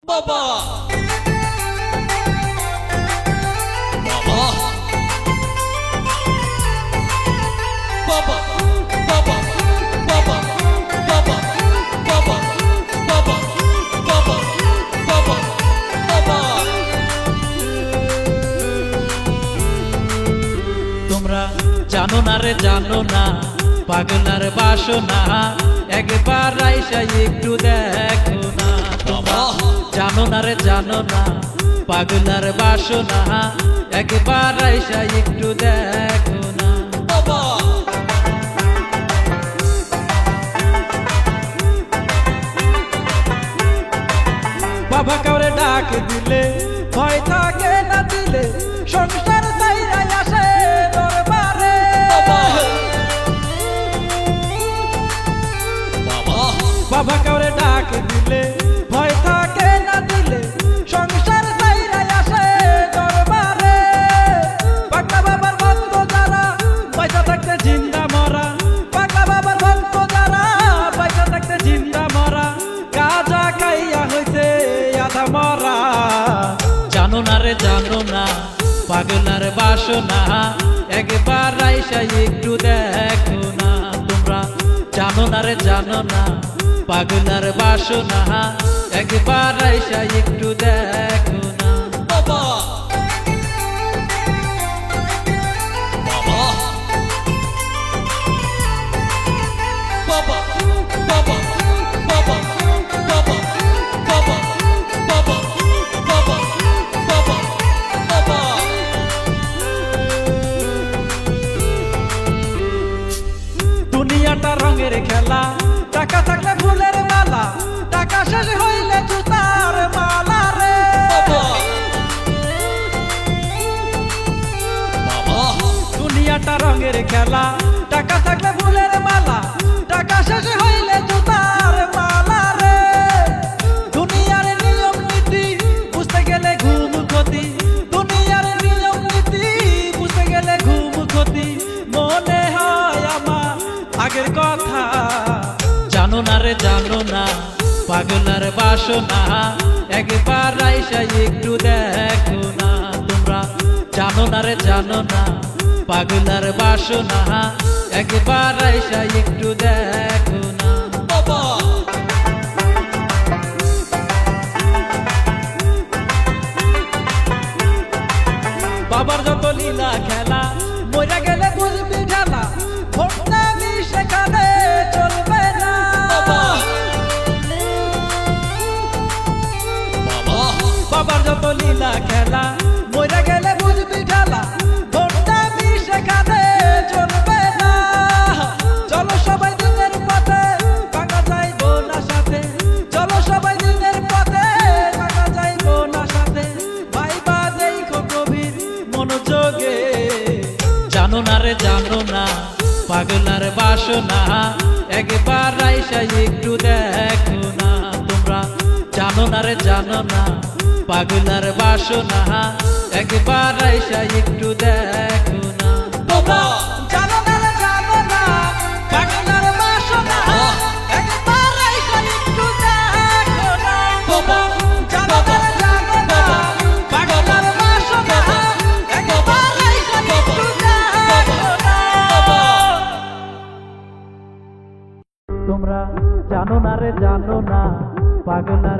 বাবা বাবা বাবা বাবা বাবা বাবা বাবা বাবা বাবা বাবা বাবা তোমরা জানো না রে জানো না পাগলার বাসনা একবার আইসা একটু দেখো না। বাবা জানো না রে জানো না পাগলার বাসনা একবার আইসা একটু দেখো না। বাবা বাবা কাউরে ডাক দিলে ভয় থাকে না দিলে সংসার চাইরাই আসে দরবারে। বাবা বাবা কাউরে ডাক দিলে ভয় থাকে না দিলে সংসার চাইরাই আসে দরবারে। পাগলা বাবার ভক্ত যারা পয়সা থাকতে জিন্দা মরা, পাগলা বাবার ভক্ত যারা পয়সা থাকতে জিন্দা মরা, গাঁজা খাইয়া হইছে আধা মরা। জানো না রে জানো না পাগলার বাসনা একবার আইসা একটু দেখো না। তোমরা জানো না রে জানো না পাগলার বাসনা একবার আইসা একটু দেখো না। বাবা বাবা বাবা বাবা বাবা বাবা বাবা বাবা বাবা বাবা বাবা দুনিয়াটা রঙের খেলা, টাকা থাকলে ফুলের মালা, টাকা শেষ হইলে জুতার মালা রে। বাবা দুনিয়াটা রঙের খেলা, টাকা থাকলে ফুলের মালা, টাকা শেষ হইলে জুতার মালা রে। দুনিয়ার নিয়ম নীতি বুঝতে গেলে ঘুম ক্ষতি, দুনিয়ার নিয়ম নীতি বুঝতে গেলে ঘুম ক্ষতি। মনে হয় আমার আগের কথা। জানো না রে জানো না পাগলার বাসনা একবার আইসা একটু দেখো না। তোমরা জানো না রে জানো না পাগলার বাসনা একবার আইসা একটু দেখো না। বাবা বাবার যত লীলা খেলা মরে গেলে বুঝবি ঢালা, ভোটনামি সেখানে চলবে না। বাবা বাবার যত লীলা খেলা মরে গেলে বুঝবি ঢালা, ভোটনামি সেখানে চলবে না। চলো সবাই দিনের পথে ভাঙা যাইবো না সাথে, চলো সবাই দিনের পথে ভাঙা যাইবো না সাথে। ভাইবা দেখো গভীর মনোযোগে। জানো না রে জানো না পাগলার বাসনা একবার আইসা একটু দেখো না। তোমরা জানো না রে জানো না পাগলার বাসনা একবার আইসা একটু দেখো না। বাবা জানো না রে জানো না পাগলার বাসনা একবার আইসা একটু দেখো না। বাবা জানো না রে জানো না পাগলার বাসনা একবার আইসা একটু দেখো না। তোমরা জানো না রে জানো না পাগলার